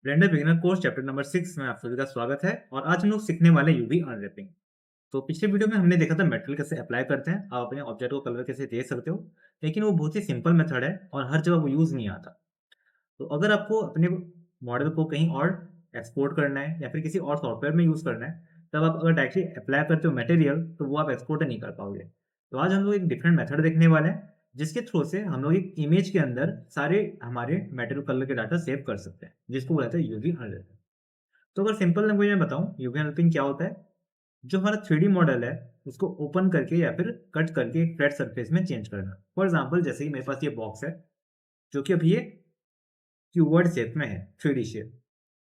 Blender beginner course chapter number 6 में आप सभी का स्वागत है। और आज हम लोग सीखने वाले यूवी अनरैपिंग। तो पिछले वीडियो में हमने देखा था मेटेरियल कैसे अप्लाई करते हैं, आप अपने ऑब्जेक्ट को कलर कैसे दे सकते हो। लेकिन वो बहुत ही सिंपल मेथड है और हर जगह वो यूज नहीं आता। तो अगर आपको अपने मॉडल को कहीं और एक्सपोर्ट करना है या फिर किसी और सॉफ्टवेयर में यूज करना है, तब आप अगर डायरेक्टली अप्लाई करते हो मटेरियल तो वो आप एक्सपोर्ट नहीं कर पाओगे। तो आज हम लोग एक डिफरेंट मेथड देखने वाले हैं, जिसके थ्रू से हम लोग एक इमेज के अंदर सारे हमारे मटेरियल कलर के डाटा सेव कर सकते हैं, जिसको बोलते हैं यूवी अनरैपिंग। तो अगर सिंपल लैंग्वेज में बताऊं, यूवी अनरैपिंग क्या होता है? जो हमारा 3D मॉडल है, उसको ओपन करके या फिर कट करके एक फ्लैट सरफेस में चेंज करना। फॉर एग्जांपल, जैसे कि मेरे पास ये बॉक्स है, जो कि अभी ये क्यूबॉइड शेप में है, 3D शेप।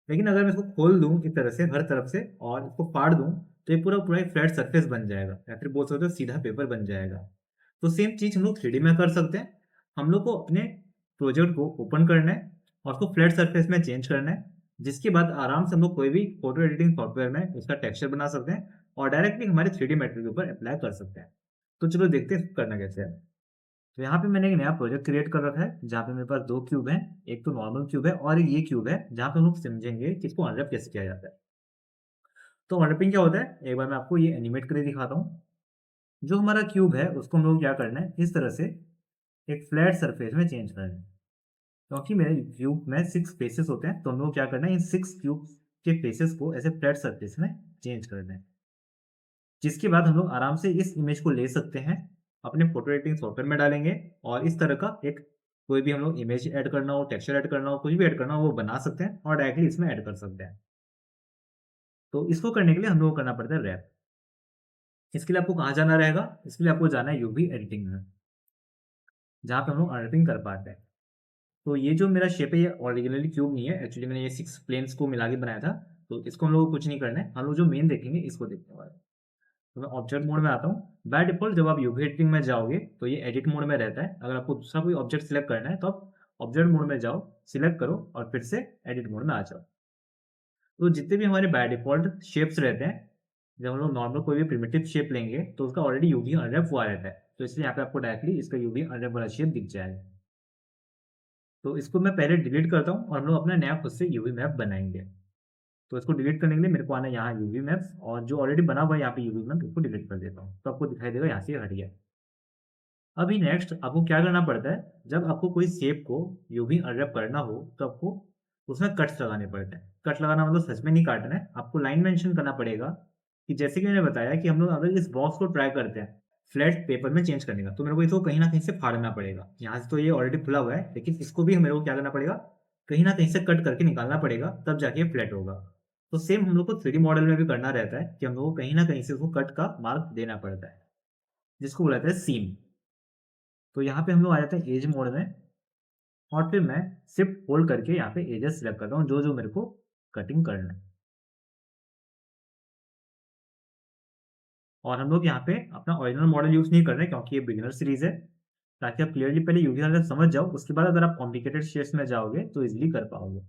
लेकिन अगर मैं इसको खोल दूं इस तरह से हर तरफ से और इसको फाड़ दूं, तो ये पूरा पूरा एक फ्लैट सरफेस बन जाएगा, या फिर बोल सकते हो सीधा पेपर बन जाएगा। तो सेम चीज हम लोग 3D में कर सकते हैं। हम लोग को अपने प्रोजेक्ट को ओपन करना है और उसको फ्लैट सरफेस में चेंज करना है, जिसके बाद आराम से हम लोग कोई भी फोटो एडिटिंग सॉफ्टवेयर में उसका टेक्सचर बना सकते हैं और डायरेक्टली हमारे 3D मटेरियल के ऊपर अप्लाई कर सकते हैं। तो चलो देखते हैं करना कैसे है। तो यहाँ पे मैंने एक नया प्रोजेक्ट क्रिएट कर रखा है, जहाँ पे मेरे पास दो क्यूब हैं। एक तो नॉर्मल क्यूब है और एक ये क्यूब है, जहाँ पे हम लोग समझेंगे कि इसको अनरैप कैसे किया जाता है। तो अनरैपिंग क्या होता है, एक बार मैं आपको ये एनिमेट करके दिखाता हूँ। जो हमारा क्यूब है उसको हम लोग क्या करना है, इस तरह से एक फ्लैट सरफेस में चेंज करना है। क्योंकि मेरे क्यूब में 6 फेसेस होते हैं, तो हम लोग क्या करना है, इन 6 क्यूब के फेसेस को ऐसे फ्लैट सरफेस में चेंज करना है। जिसके बाद हम लोग आराम से इस इमेज को ले सकते हैं, अपने फोटो एडिटिंग सॉफ्टवेयर में डालेंगे और इस तरह का एक कोई भी हम लोग इमेज ऐड करना हो, टेक्सचर ऐड करना हो, कुछ भी ऐड करना हो वो बना सकते हैं और डायरेक्टली इसमें ऐड कर सकते हैं। तो इसको करने के लिए हम लोग को करना पड़ता है रैप। इसके लिए आपको कहाँ जाना रहेगा? इसके लिए आपको जाना है यूवी एडिटिंग में, जहाँ पे हम लोग रैपिंग कर पाते हैं। तो ये जो मेरा शेप है, ये ओरिजिनली क्यूब नहीं है, एक्चुअली मैंने ये 6 प्लेन्स को मिला के बनाया था। तो इसको हम लोग को कुछ नहीं करना है, हम लोग जो मेन देखेंगे इसको देखने वाले हैं। तो मैं ऑब्जेक्ट मोड में आता हूँ। बाय डिफ़ॉल्ट जब आप यूवी एडिटिंग में जाओगे तो ये एडिट मोड में रहता है। अगर आपको दूसरा कोई ऑब्जेक्ट सिलेक्ट करना है तो आप ऑब्जेक्ट मोड में जाओ, सिलेक्ट करो और फिर से एडिट मोड में आ जाओ। तो जितने भी हमारे बाय डिफ़ॉल्ट शेप्स रहते हैं, जब हम लोग नॉर्मल कोई भी प्रिमिटिव शेप लेंगे तो उसका ऑलरेडी यूवी अनरैप हुआ रहता है। तो इसलिए यहाँ पे आपको डायरेक्टली इसका यूवी अनरैप वाला शेप दिख जाएगा। तो इसको मैं पहले डिलीट करता हूँ और हम लोग अपना नया खुद से यूवी मैप बनाएँगे। तो इसको डिलीट करने के लिए मेरे को आना है यहाँ यूवी मैप्स, और जो ऑलरेडी बना हुआ है यहाँ पे यूवी मैप, इसको डिलीट कर देता हूँ। तो आपको दिखाई देगा यहाँ से ये हट गया। अभी नेक्स्ट आपको क्या करना पड़ता है, जब आपको कोई शेप को यूवी अनरैप करना हो तो आपको उसमें कट्स लगाने पड़ते हैं। कट लगाना मतलब सच में नहीं काटना है, आपको लाइन मेंशन करना पड़ेगा कि जैसे कि मैंने बताया कि हम लोग अगर इस बॉक्स को ट्राई करते हैं फ्लैट पेपर में चेंज करने का, तो मेरे को इसको कहीं न कहीं से फाड़ना पड़ेगा। यहाँ से तो ये ऑलरेडी खुला हुआ है, लेकिन इसको भी मेरे को क्या करना पड़ेगा, कहीं न कहीं से कट करके निकालना पड़ेगा, तब जाके ये फ्लैट होगा। तो सेम हम लोग को 3D मॉडल में भी करना रहता है कि हम लोग को कहीं न कहीं से उसको कट का मार्क देना पड़ता है, जिसको बोला जाता है सीम। तो यहाँ पे हम लोग आ जाते हैं एज मोड में, और फिर मैं शिफ्ट होल्ड करके यहाँ पे एजेस सिलेक्ट करता हूँ, जो मेरे को कटिंग करना है। और हम लोग यहाँ पे अपना ओरिजिनल मॉडल यूज़ नहीं कर रहे हैं, क्योंकि ये बिगिनर सीरीज़ है, ताकि आप क्लियरली पहले यूवी वाला समझ जाओ, उसके बाद अगर आप कॉम्प्लिकेटेड शेप्स में जाओगे तो ईज़िली कर पाओगे।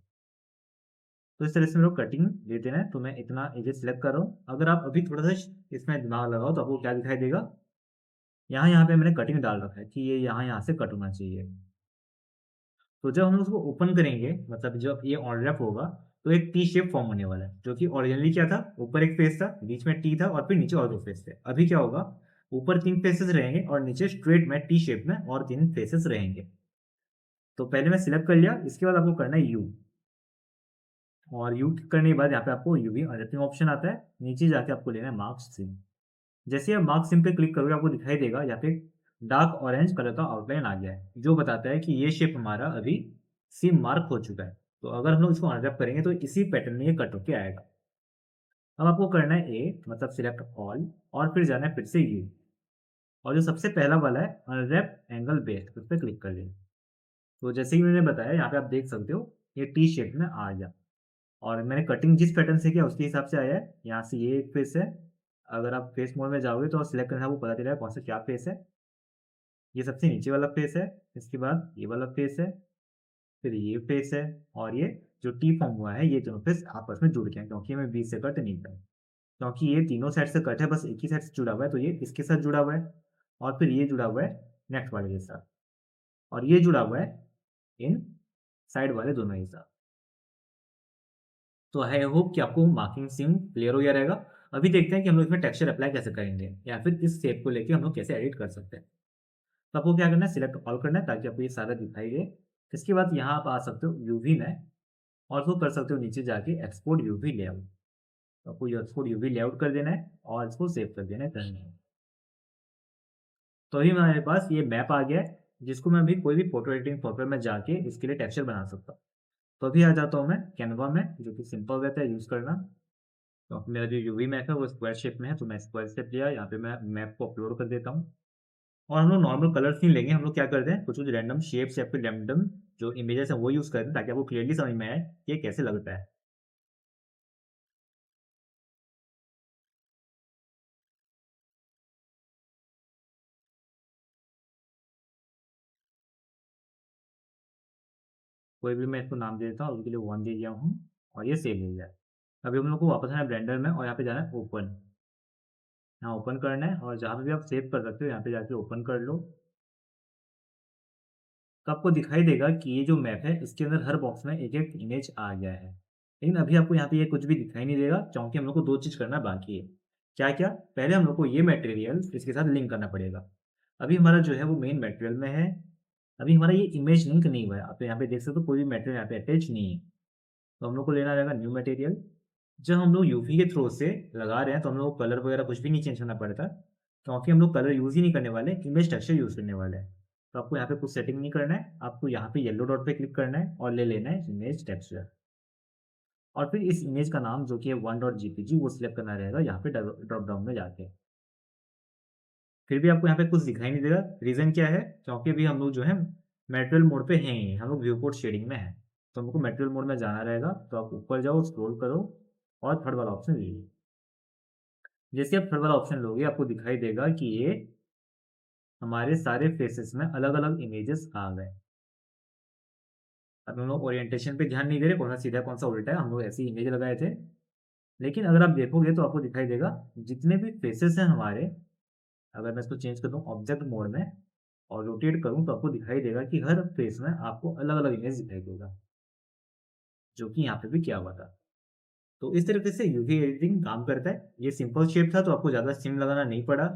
तो इस तरह से मेरे को कटिंग दे देना है, तो मैं इतना एजेस सिलेक्ट कर रहा हूँ। अगर आप अभी थोड़ा-सा इसमें दिमाग लगाओ तो आपको क्या दिखाई देगा, यहाँ पे मैंने कटिंग डाल रखा है कि ये यहाँ से कट होना चाहिए। तो जब हम उसको ओपन करेंगे, मतलब जब ये अनरैप होगा, तो एक टी शेप फॉर्म होने वाला है, जो कि ओरिजिनली क्या था, ऊपर एक फेस था, बीच में टी था और फिर नीचे और 2 फेस थे। अभी क्या होगा, ऊपर 3 फेसेस रहेंगे और नीचे स्ट्रेट में टी शेप में और 3 फेसेस रहेंगे। तो पहले मैं सिलेक्ट कर लिया, इसके बाद आपको करना है यू, और यू करने के बाद यहाँ पे आपको यूवी अनरैपिंग ऑप्शन आता है, नीचे जाके आपको लेना है मार्क सिम। जैसे ही आप मार्क सिम पे क्लिक करोगे, आपको दिखाई देगा यहाँ पे डार्क ऑरेंज कलर का आउटलाइन आ गया है, जो बताता है कि ये शेप हमारा अभी सिम मार्क हो चुका है। तो अगर हम लोग इसको अनरैप करेंगे तो इसी पैटर्न में ये कट होके आएगा। अब आपको करना है ए, मतलब सिलेक्ट ऑल, और फिर जाना है फिर से यू, और जो सबसे पहला वाला है अनरैप एंगल बेस्ड, उस पे क्लिक कर लेना। तो जैसे ही मैंने बताया, यहाँ पे आप देख सकते हो ये टी शेप में आ गया, और मैंने कटिंग जिस पैटर्न से किया उसके हिसाब से आया है। यहाँ से ये एक फेस है, अगर आप फेस मोड में जाओगे तो सिलेक्ट करना, आपको पता चलेगा कौन सा क्या फेस है। ये सबसे नीचे वाला फेस है, इसके बाद ये वाला फेस है, फिर ये फेस है, और ये जो टी फॉर्म हुआ है, ये दोनों फेस आपस में जुड़ गए हैं, क्योंकि हमें बीच से कट नहीं था। क्योंकि ये तीनों साइड से कट है, बस एक ही साइड से जुड़ा हुआ है, तो ये इसके साथ जुड़ा हुआ है, और फिर ये जुड़ा हुआ है नेक्स्ट वाले के साथ, और ये जुड़ा हुआ है इन साइड वाले दोनों के साथ। तो आई होप कि आपको मार्किंग सीन क्लियर हो गया रहेगा। अभी देखते हैं कि हम लोग इसमें टेक्सचर अप्लाई कैसे करेंगे या फिर इस शेप को लेके हम लोग कैसे एडिट कर सकते हैं। तो आपको क्या करना है, सिलेक्ट ऑल करना है ताकि आपको ये सारा दिखाई दे। इसके बाद यहाँ आप आ सकते हो यूवी में और उसको कर सकते हो नीचे जाके एक्सपोर्ट यूवी लेआउट। तो आपको ये एक्सपोर्ट यूवी लेआउट कर देना है और इसको सेव कर देना है करना है। तो अभी हमारे पास ये मैप आ गया है जिसको मैं अभी कोई भी फोटो एडिटिंग सॉफ्टवेयर में जाके इसके लिए टेक्सचर बना सकता हूँ। तो अभी आ जाता हूँ मैं कैनवा में, जो कि सिंपल रहता है यूज़ करना। तो मेरा जो यूवी मैप है वो स्क्वायर शेप में है, तो मैं स्क्वायर शेप लिया, यहाँ पे मैं मैप को अपलोड कर देता हूँ। और हम लोग नॉर्मल कलर्स नहीं लेंगे, हम लोग क्या करते हैं, कुछ-कुछ रैंडम शेप्स या फिर रैंडम जो इमेजेस हैं वो यूज़ करते हैं ताकि आपको क्लियरली समझ में आए कि ये कैसे लगता है। कोई भी मैं इसको नाम दे देता हूँ, अभी के लिए 1 दे दिया हूँ और ये सेव हो गया है। अभी हम लोग को वापस आना है ब्लेंडर में और यहाँ पे जाना है ओपन। यहाँ ओपन करना है और जहाँ पे भी आप सेव कर सकते हो यहाँ पे जाके ओपन कर लो। तो आपको दिखाई देगा कि ये जो मैप है इसके अंदर हर बॉक्स में एक-एक इमेज आ गया है। लेकिन अभी आपको यहाँ पे ये कुछ भी दिखाई नहीं देगा क्योंकि हम लोग को 2 चीज़ करना बाकी है। क्या-क्या? पहले हम लोग को ये मटेरियल इसके साथ लिंक करना पड़ेगा। अभी हमारा जो है वो मेन मटेरियल में है। अभी हमारा ये इमेज लिंक नहीं हुआ है। आप यहाँ पे देख सकते हो कोई भी मटेरियल यहाँ पे अटैच नहीं है। तो हम लोग को लेना रहेगा न्यू मटेरियल। जब हम लोग यूवी के थ्रू से लगा रहे हैं तो हम लोग को कलर वगैरह कुछ भी नहीं चेंज करना पड़ता, क्योंकि हम लोग कलर यूज़ ही नहीं करने वाले, इमेज टेक्सचर यूज़ करने वाले हैं। तो आपको यहाँ पे कुछ सेटिंग नहीं करना है, आपको यहाँ पे येलो डॉट पे क्लिक करना है और ले लेना है इमेज टेक्सचर। और फिर इस इमेज का नाम जो कि है 1.jpg वो सिलेक्ट करना रहेगा यहाँ पे ड्रॉप डाउन में जाके। फिर भी आपको यहाँ पे कुछ दिखाई नहीं देगा, रीज़न क्या है? क्योंकि अभी हम लोग जो है मटेरियल मोड पे हैं ही, हम लोग व्यू कोड शेडिंग में हैं। तो हमको मटेरियल मोड में जाना रहेगा, तो आप ऊपर जाओ, स्क्रॉल करो और थर्ड वाला ऑप्शन ले लो। जैसे आप थर्ड वाला ऑप्शन लोगे, आपको दिखाई देगा कि ये हमारे सारे फेसेस में अलग-अलग इमेजेस आ गए। अब हम लोग ओरिएंटेशन पे ध्यान नहीं दे रहे, कौन सा सीधा है, कौन सा उल्टा है, हम लोग ऐसे ही इमेज लगाए थे। लेकिन अगर आप देखोगे तो आपको दिखाई देगा जितने भी फेसेस हैं हमारे, अगर मैं इसको चेंज कर दूँ ऑब्जेक्ट मोड में और रोटेट करूँ तो आपको दिखाई देगा कि हर फेस में आपको अलग-अलग इमेज दिखाई देगा, जो कि यहाँ पे भी किया हुआ था। तो इस तरीके से यूवी एडिटिंग काम करता है। ये सिंपल शेप था तो आपको ज़्यादा सीन लगाना नहीं पड़ा।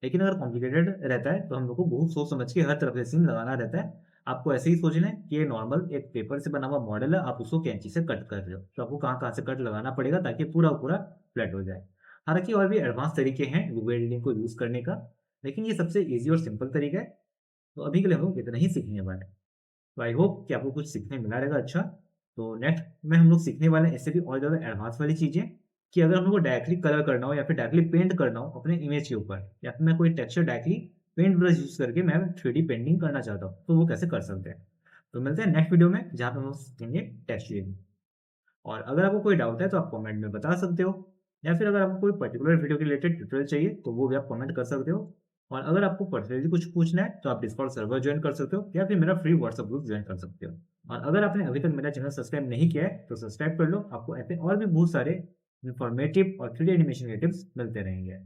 लेकिन अगर कॉम्प्लिकेटेड रहता है तो हम लोग को बहुत सोच समझ के हर तरफ से सीन लगाना रहता है। आपको ऐसे ही सोचना है कि ये नॉर्मल एक पेपर से बना हुआ मॉडल है, आप उसको कैंची से कट कर रहे हो। तो आपको कहाँ-कहाँ से कट लगाना पड़ेगा ताकि पूरा का पूरा फ्लैट हो जाए। हालाँकि और भी एडवांस तरीके हैं यूवी एडिटिंग को यूज़ करने का, लेकिन ये सबसे ईज़ी और सिंपल तरीका है। तो अभी के लिए हम लोग इतना ही सीखने वाले हैं। तो आई होप कि आपको कुछ सीखने मिला रहेगा अच्छा। तो नेक्स्ट में हम लोग सीखने वाले हैं ऐसे भी और ज़्यादा एडवांस वाली चीज़ें, कि अगर हम लोग को डायरेक्टली कलर करना हो या फिर डायरेक्टली पेंट करना हो अपने इमेज के ऊपर, या फिर मैं कोई texture directly paint brush use करके मैं 3D पेंटिंग करना चाहता हूँ, तो वो कैसे कर सकते हैं। तो मिलते हैं नेक्स्ट वीडियो में जहाँ पे हम लोग सीखेंगे टेक्सचरिंग। और अगर आपको कोई डाउट है तो आप कमेंट में बता सकते हो, या फिर अगर आपको कोई पर्टिकुलर वीडियो के रिलेटेड ट्यूटोरियल चाहिए तो वो भी आप कमेंट कर सकते हो। और अगर आपको पर्सनली कुछ पूछना है तो आप डिस्कॉर्ड सर्वर ज्वाइन कर सकते हो या फिर मेरा फ्री व्हाट्सएप ग्रुप ज्वाइन कर सकते हो। और अगर आपने अभी तक मेरा चैनल सब्सक्राइब नहीं किया है तो सब्सक्राइब कर लो, आपको ऐसे और भी बहुत सारे इन्फॉर्मेटिव और 3D एनिमेशन के टिप्स मिलते रहेंगे।